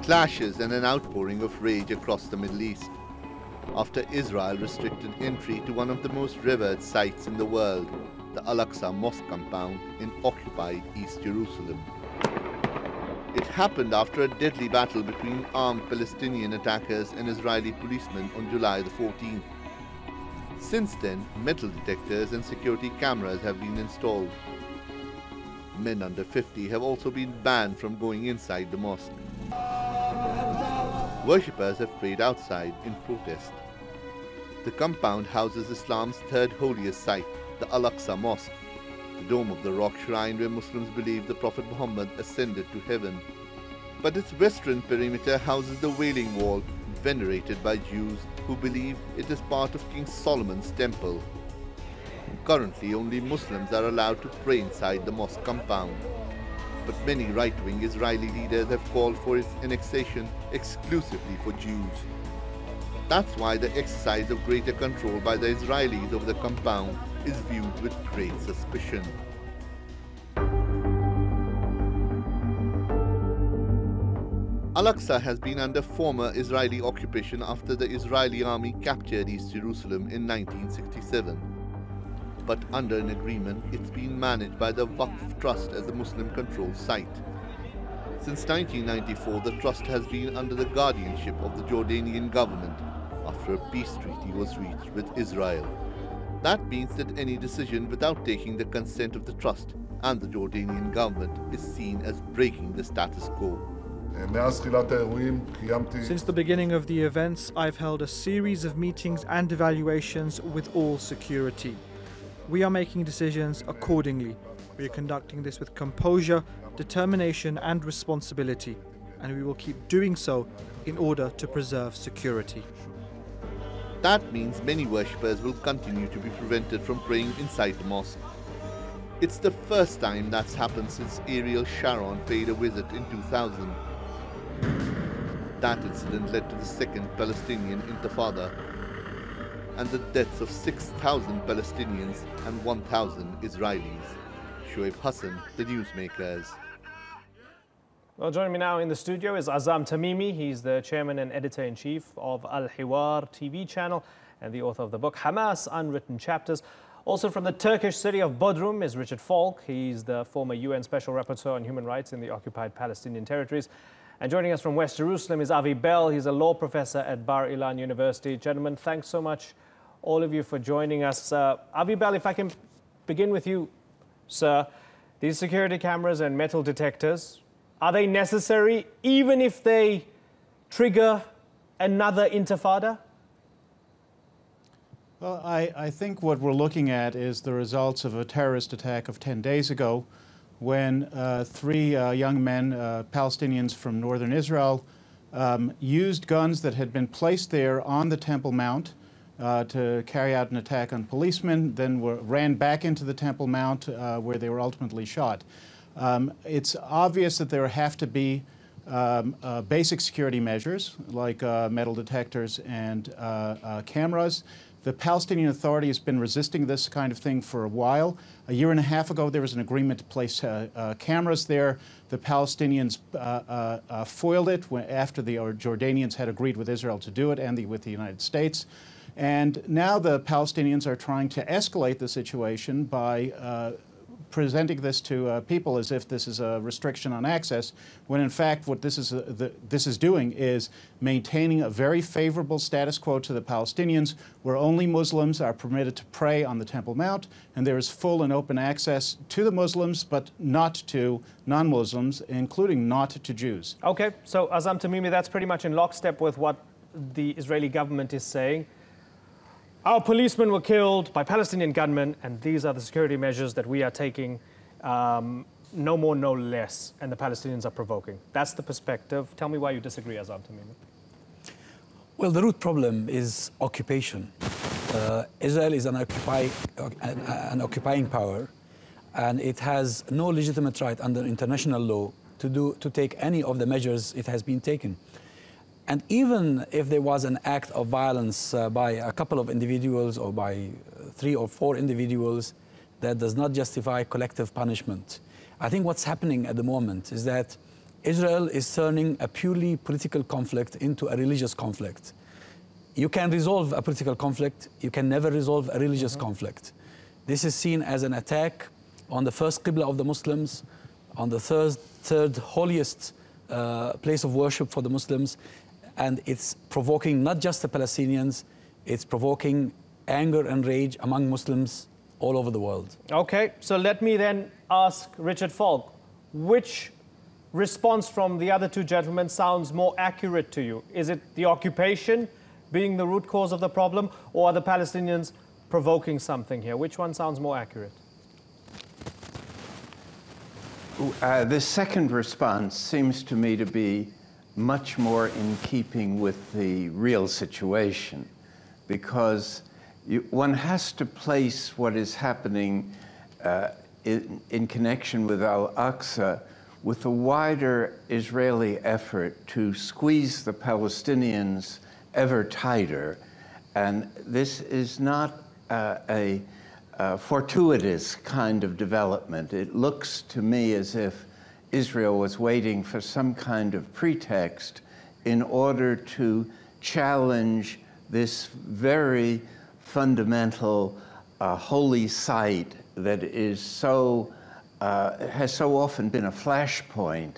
clashes and an outpouring of rage across the Middle East after Israel restricted entry to one of the most revered sites in the world, the Aqsa mosque compound in occupied East Jerusalem. It happened after a deadly battle between armed Palestinian attackers and Israeli policemen on July the 14th. Since then, metal detectors and security cameras have been installed. Men under 50 have also been banned from going inside the mosque. Worshippers have prayed outside in protest. The compound houses Islam's third holiest site, the Aqsa Mosque, the dome of the rock shrine where Muslims believe the Prophet Muhammad ascended to heaven. But its western perimeter houses the Wailing Wall, venerated by Jews who believe it is part of King Solomon's temple. Currently, only Muslims are allowed to pray inside the mosque compound, but many right-wing Israeli leaders have called for its annexation exclusively for Jews. That's why the exercise of greater control by the Israelis over the compound is viewed with great suspicion. Al-Aqsa has been under former Israeli occupation after the Israeli army captured East Jerusalem in 1967. But under an agreement, it's been managed by the Waqf Trust as a Muslim-controlled site. Since 1994, the trust has been under the guardianship of the Jordanian government after a peace treaty was reached with Israel. That means that any decision without taking the consent of the trust and the Jordanian government is seen as breaking the status quo. Since the beginning of the events, I've held a series of meetings and evaluations with all security. We are making decisions accordingly. We are conducting this with composure, determination and responsibility, and we will keep doing so in order to preserve security. That means many worshippers will continue to be prevented from praying inside the mosque. It's the first time that's happened since Ariel Sharon paid a visit in 2000. That incident led to the second Palestinian Intifada and the deaths of 6,000 Palestinians and 1,000 Israelis. Shoaib Hassan, the Newsmakers. Well, joining me now in the studio is Azam Tamimi. He's the chairman and editor-in-chief of Al-Hiwar TV channel and the author of the book Hamas, Unwritten Chapters. Also from the Turkish city of Bodrum is Richard Falk. He's the former UN Special Rapporteur on Human Rights in the occupied Palestinian territories. And joining us from West Jerusalem is Avi Bell. He's a law professor at Bar Ilan University. Gentlemen, thanks so much, all of you, for joining us. Avi Bell, if I can begin with you, sir. These security cameras and metal detectors, are they necessary even if they trigger another intifada? Well, I think what we're looking at is the results of a terrorist attack of 10 days ago when three young men, Palestinians from northern Israel, used guns that had been placed there on the Temple Mount to carry out an attack on policemen, then ran back into the Temple Mount where they were ultimately shot. It's obvious that there have to be basic security measures like metal detectors and cameras. The Palestinian Authority has been resisting this kind of thing for a while. A year and a half ago, there was an agreement to place cameras there. The Palestinians foiled it after the Jordanians had agreed with Israel to do it and with the United States. And now the Palestinians are trying to escalate the situation by presenting this to people as if this is a restriction on access, when in fact what this is doing is maintaining a very favorable status quo to the Palestinians, where only Muslims are permitted to pray on the Temple Mount, and there is full and open access to the Muslims, but not to non-Muslims, including not to Jews. Okay, so Azam Tamimi, that's pretty much in lockstep with what the Israeli government is saying. Our policemen were killed by Palestinian gunmen, and these are the security measures that we are taking, no more, no less, and the Palestinians are provoking. That's the perspective. Tell me why you disagree, Azam Tamimi. Well, the root problem is occupation. Israel is an occupying power, and it has no legitimate right under international law to take any of the measures it has been taken. And even if there was an act of violence by a couple of individuals or by 3 or 4 individuals, that does not justify collective punishment. I think what's happening at the moment is that Israel is turning a purely political conflict into a religious conflict. You can resolve a political conflict, you can never resolve a religious conflict. This is seen as an attack on the first Qibla of the Muslims, on the third holiest place of worship for the Muslims, and it's provoking not just the Palestinians, it's provoking anger and rage among Muslims all over the world. Okay, so let me then ask Richard Falk, which response from the other two gentlemen sounds more accurate to you? Is it the occupation being the root cause of the problem, or are the Palestinians provoking something here? Which one sounds more accurate? The second response seems to me to be much more in keeping with the real situation, because one has to place what is happening in connection with Al-Aqsa with a wider Israeli effort to squeeze the Palestinians ever tighter. And this is not a fortuitous kind of development. It looks to me as if Israel was waiting for some kind of pretext in order to challenge this very fundamental holy site that is has so often been a flashpoint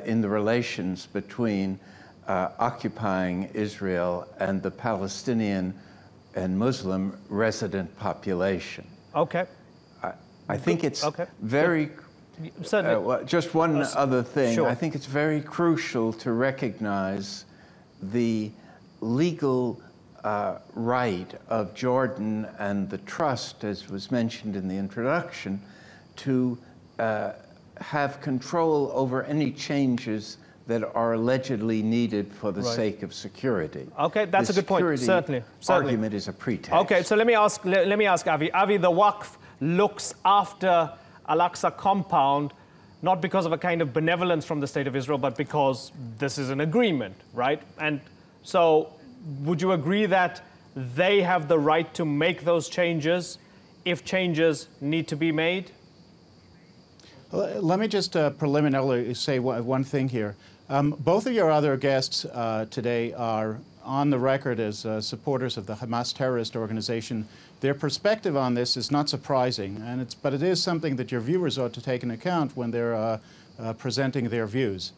in the relations between occupying Israel and the Palestinian and Muslim resident population. Okay. I think it's okay. very... Certainly. Just one other thing. Sure. I think it's very crucial to recognize the legal right of Jordan and the trust, as was mentioned in the introduction, to have control over any changes that are allegedly needed for the sake of security. Okay, that's a good point. Certainly. Argument is a pretext. Okay, so let me ask Avi. Avi, the Waqf looks after Al-Aqsa compound not because of a kind of benevolence from the State of Israel, but because this is an agreement, right? And so would you agree that they have the right to make those changes if changes need to be made? Let me just preliminarily say one thing here. Both of your other guests today are on the record as supporters of the Hamas terrorist organization. Their perspective on this is not surprising, but it is something that your viewers ought to take into account when they're presenting their views.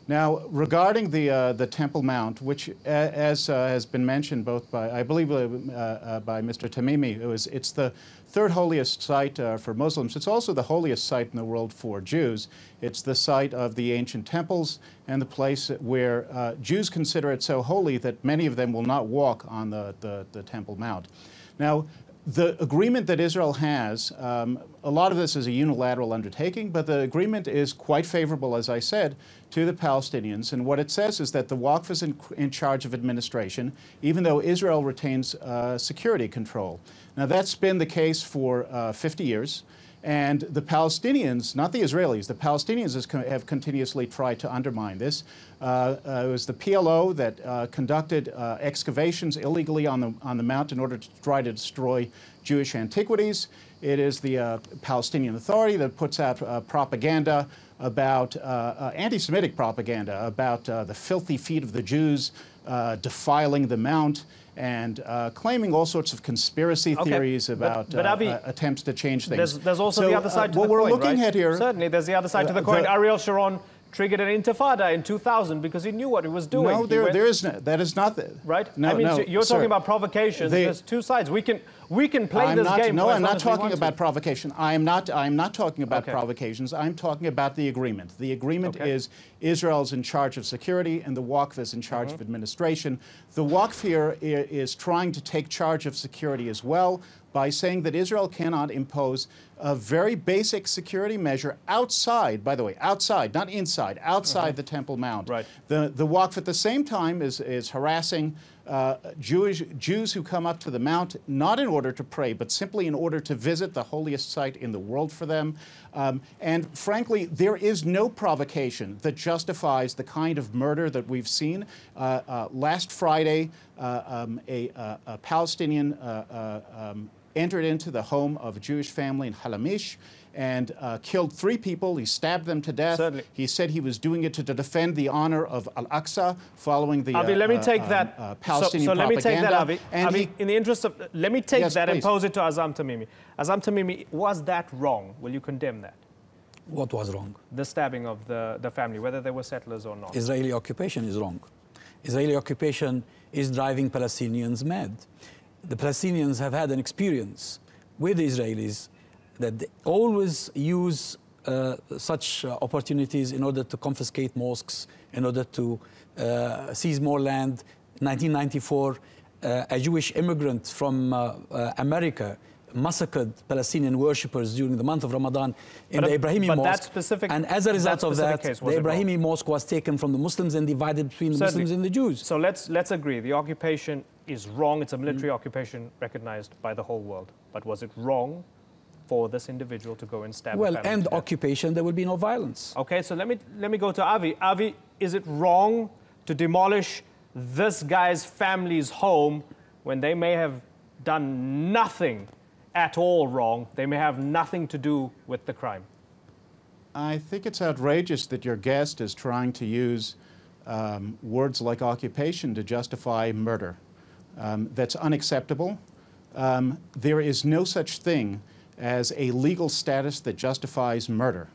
Now, regarding the Temple Mount, which, as has been mentioned both by, I believe, by Mr. Tamimi, it's the third holiest site for Muslims. It's also the holiest site in the world for Jews. It's the site of the ancient temples and the place where Jews consider it so holy that many of them will not walk on the Temple Mount. Now, the agreement that Israel has, a lot of this is a unilateral undertaking, but the agreement is quite favorable, as I said, to the Palestinians. And what it says is that the Waqf is in charge of administration, even though Israel retains security control. Now, that's been the case for 50 years. And the Palestinians, not the Israelis, the Palestinians have continuously tried to undermine this. It was the PLO that conducted excavations illegally on the mount in order to try to destroy Jewish antiquities. It is the Palestinian Authority that puts out propaganda about, anti-Semitic propaganda about the filthy feet of the Jews defiling the mount, and claiming all sorts of conspiracy theories about Avi, attempts to change things. There's also the other side to the coin, what we're looking at here... Certainly, there's the other side to the coin. Ariel Sharon triggered an intifada in 2000 because he knew what he was doing. No, there is no, that is not... Right? No, I mean, no, you're talking about provocations. There's two sides. We can play this game. No, I'm not talking about provocation. I'm not talking about provocations. I'm talking about the agreement. The agreement is Israel's in charge of security and the Waqf is in charge of administration. The Waqf here is trying to take charge of security as well by saying that Israel cannot impose a very basic security measure outside, by the way, outside, not inside, outside the Temple Mount. Right. The Waqf at the same time is harassing Jews who come up to the Mount, not in order to pray, but simply in order to visit the holiest site in the world for them. And frankly, there is no provocation that justifies the kind of murder that we've seen. Last Friday, a Palestinian entered into the home of a Jewish family in Halamish and killed 3 people. He stabbed them to death. Certainly. He said he was doing it to defend the honor of Al-Aqsa following the Avi, let me take that. Palestinian so let me take that, propaganda. Avi. Avi, in the interest of, let me take Yes, that and please. pose it to Azam Tamimi. Azam Tamimi, was that wrong? Will you condemn that? What was wrong? The stabbing of the family, whether they were settlers or not. Israeli occupation is wrong. Israeli occupation is driving Palestinians mad. The Palestinians have had an experience with the Israelis that they always use such opportunities in order to confiscate mosques, in order to seize more land. 1994, a Jewish immigrant from America massacred Palestinian worshippers during the month of Ramadan in the Ibrahimi but Mosque. That specific, and as a result of that, case, the Ibrahimi Mosque was taken from the Muslims and divided between the Certainly. Muslims and the Jews. So let's agree. The occupation is wrong. It's a military occupation recognized by the whole world. But was it wrong for this individual to go and stab? Well, end occupation, there will be no violence. Okay, so let me go to Avi. Avi, is it wrong to demolish this guy's family's home when they may have done nothing at all wrong? They may have nothing to do with the crime. I think it's outrageous that your guest is trying to use words like occupation to justify murder. That's unacceptable. There is no such thing as a legal status that justifies murder.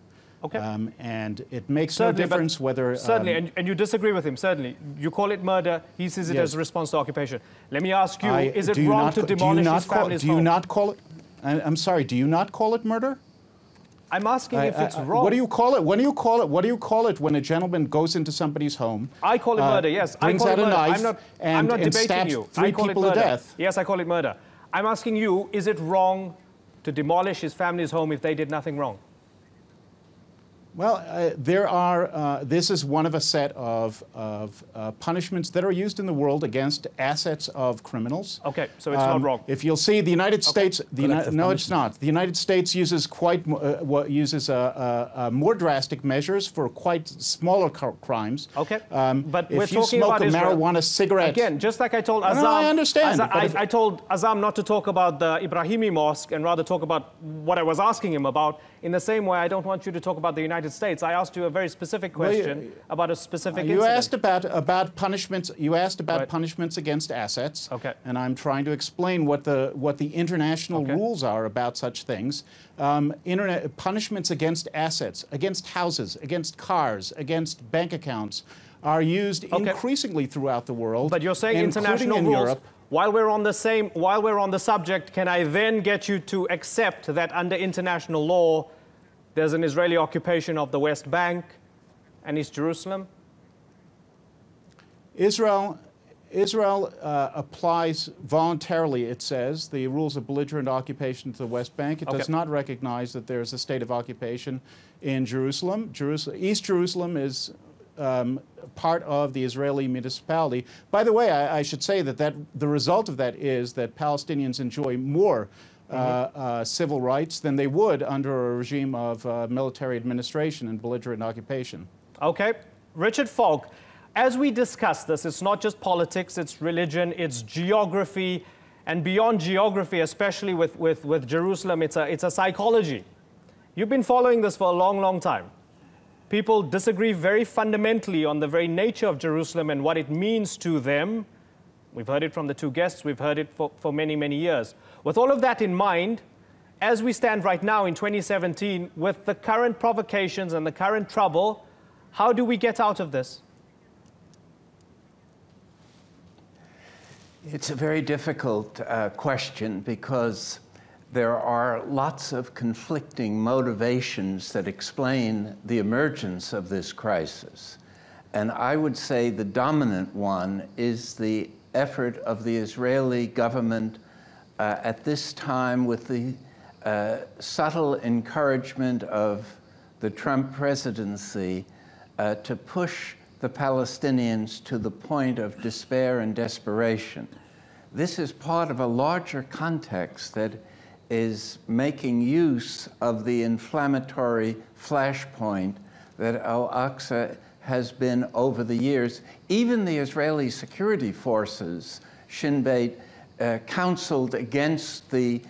Okay. And it makes Certainly, no difference whether... Certainly, and you disagree with him, certainly. You call it murder, he sees it Yes. as a response to occupation. Let me ask you, is it wrong to demolish his family's home? Do you not call it... I'm sorry, do you not call it murder? I'm asking if it's wrong. What do you call it? What do you call it when a gentleman goes into somebody's home? I call it murder, yes. Brings I call out it a murder. knife I'm not debating stabs you. 3 I call people it to murder. death. Yes, I call it murder. I'm asking you, is it wrong to demolish his family's home if they did nothing wrong? Well, this is one of a set of punishments that are used in the world against assets of criminals. Okay, so it's not wrong. If you'll see, the United States, no, it's punishment. not. The United States uses more drastic measures for quite smaller crimes. Okay, but if we're you talking smoke about a Israel. marijuana cigarette, Again, just like I told Azam, No, I understand, I told Azam not to talk about the Ibrahimi Mosque and rather talk about what I was asking him about. In the same way, I don't want you to talk about the United States. I asked you a very specific question about a specific you incident. asked about punishments. You asked about Right. punishments against assets. Okay. And I'm trying to explain what the international Okay. rules are about such things. Punishments against assets, against houses, against cars, against bank accounts are used Okay. increasingly throughout the world. But you're saying including international in rules. Europe. While we're on the subject, can I then get you to accept that under international law, there's an Israeli occupation of the West Bank and East Jerusalem? Israel applies voluntarily, it says, the rules of belligerent occupation to the West Bank. It Okay. does not recognize that there's a state of occupation in Jerusalem. East Jerusalem is part of the Israeli municipality. By the way, I should say that the result of that is that Palestinians enjoy more civil rights than they would under a regime of military administration and belligerent occupation. Okay. Richard Falk, as we discuss this, it's not just politics, it's religion, it's geography, and beyond geography, especially with Jerusalem, it's a psychology. You've been following this for a long, long time. People disagree very fundamentally on the very nature of Jerusalem and what it means to them. We've heard it from the 2 guests, we've heard it for many, many years. With all of that in mind, as we stand right now in 2017, with the current provocations and the current trouble, how do we get out of this? It's a very difficult question because there are lots of conflicting motivations that explain the emergence of this crisis. And I would say the dominant one is the effort of the Israeli government at this time, with the subtle encouragement of the Trump presidency, to push the Palestinians to the point of despair and desperation. This is part of a larger context that is making use of the inflammatory flashpoint that Al-Aqsa has been over the years. Even the Israeli security forces, Shin Bet, counseled against the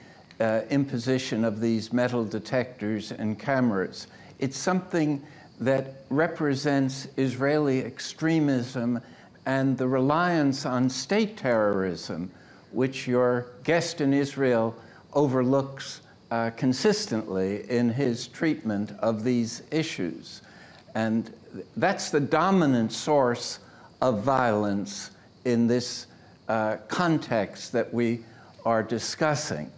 imposition of these metal detectors and cameras. It's something that represents Israeli extremism and the reliance on state terrorism, which your guest in Israel overlooks consistently in his treatment of these issues. And that's the dominant source of violence in this context that we are discussing.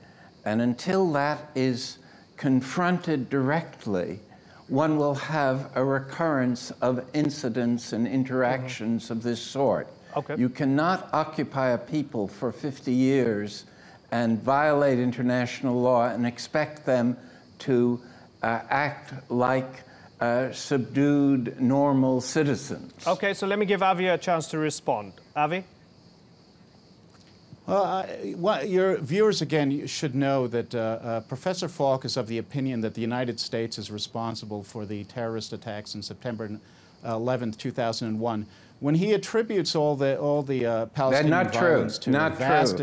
And until that is confronted directly, one will have a recurrence of incidents and interactions of this sort. Okay. You cannot occupy a people for 50 years and violate international law and expect them to act like subdued, normal citizens. Okay, so let me give Avi a chance to respond. Avi? Well, your viewers, again, should know that Professor Falk is of the opinion that the United States is responsible for the terrorist attacks in September 11th, 2001. When he attributes all the Palestinian violence to a vast...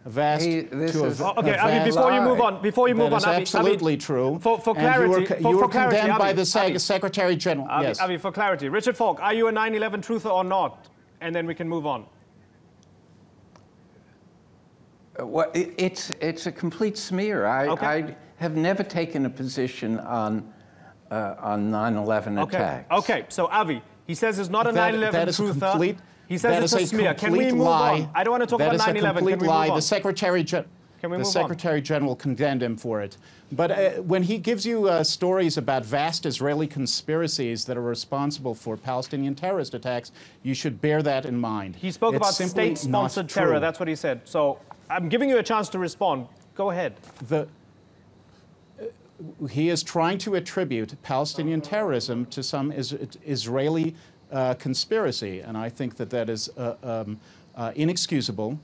Okay, Avi, before you move on, That is Avi, absolutely true. For clarity, you were clarity, condemned Avi, by the Secretary General. Yes. Avi, for clarity, Richard Falk, are you a 9/11 truther or not? And then we can move on. Well, it's a complete smear. I have never taken a position on 9/11 attacks. Okay, so Avi, he says it's not a 9/11 truther. He says it's a smear. Can we move on? I don't want to talk about 9/11. That is a complete lie. The Secretary General condemned him for it. But when he gives you stories about vast Israeli conspiracies that are responsible for Palestinian terrorist attacks, you should bear that in mind. He spoke about state-sponsored terror. That's what he said. So I'm giving you a chance to respond. Go ahead. He is trying to attribute Palestinian terrorism to some Israeli conspiracy, and I think that is inexcusable.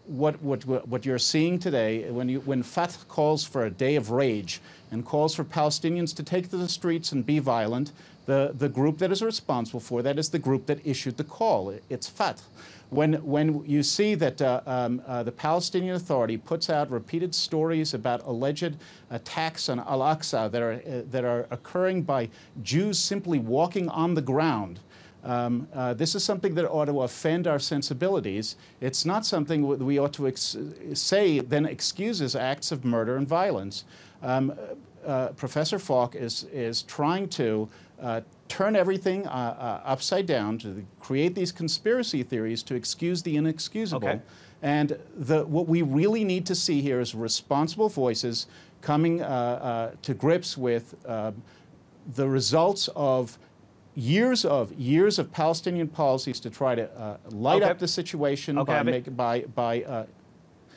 What you're seeing today, when Fatah calls for a day of rage and calls for Palestinians to take to the streets and be violent, the group that is responsible for that is the group that issued the call. It's Fatah. When you see that the Palestinian Authority puts out repeated stories about alleged attacks on Al-Aqsa that are occurring by Jews simply walking on the ground, this is something that ought to offend our sensibilities. It's not something we ought to say then excuses acts of murder and violence. Professor Falk is trying to turn everything upside down, to create these conspiracy theories to excuse the inexcusable. Okay. And what we really need to see here is responsible voices coming to grips with the results of years of Palestinian policies to try to light up the situation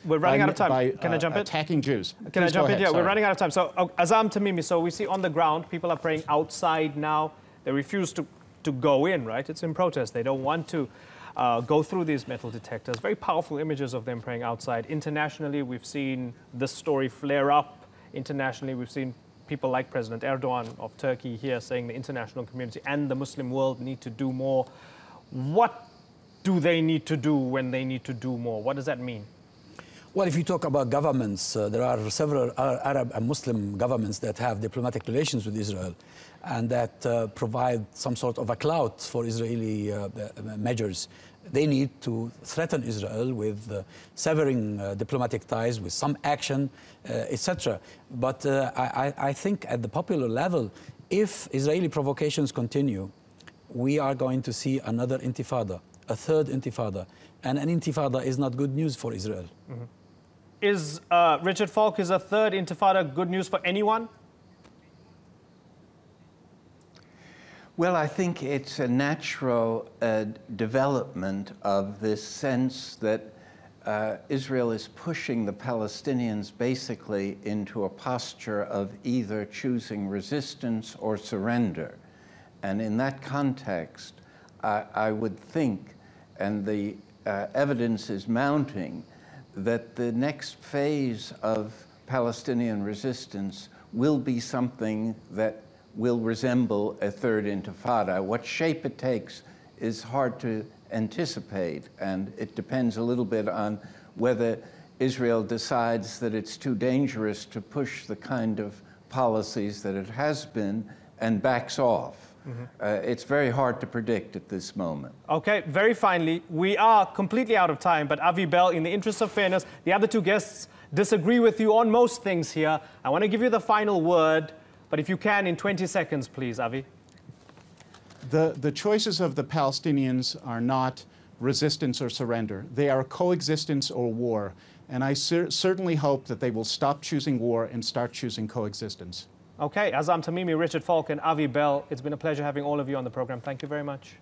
we're running out of time. Can I jump in? Attacking Jews. Can I jump in? Yeah, Sorry. we're running out of time. So, Azam Tamimi, so we see on the ground, people are praying outside now. They refuse to go in, right? It's in protest. They don't want to go through these metal detectors. Very powerful images of them praying outside. Internationally, we've seen this story flare up. Internationally, we've seen people like President Erdogan of Turkey here saying the international community and the Muslim world need to do more. What do they need to do when they need to do more? What does that mean? Well, if you talk about governments, there are several Arab and Muslim governments that have diplomatic relations with Israel and that provide some sort of a clout for Israeli measures. They need to threaten Israel with severing diplomatic ties, with some action, etc. But I think at the popular level, if Israeli provocations continue, we are going to see another intifada, a third intifada. And an intifada is not good news for Israel. Mm-hmm. Is Richard Falk, is a third intifada good news for anyone? Well, I think it's a natural development of this sense that Israel is pushing the Palestinians basically into a posture of either choosing resistance or surrender. And in that context, I would think, and the evidence is mounting, that the next phase of Palestinian resistance will be something that will resemble a third intifada. What shape it takes is hard to anticipate, and it depends a little bit on whether Israel decides that it's too dangerous to push the kind of policies that it has been and backs off. It's very hard to predict at this moment. Okay, very finally, we are completely out of time, but Avi Bell, in the interest of fairness, the other two guests disagree with you on most things here. I want to give you the final word, but if you can, in 20 seconds, please, Avi. The choices of the Palestinians are not resistance or surrender. They are coexistence or war. And I certainly hope that they will stop choosing war and start choosing coexistence. Okay, Azam Tamimi, Richard Falk, and Avi Bell, it's been a pleasure having all of you on the program. Thank you very much.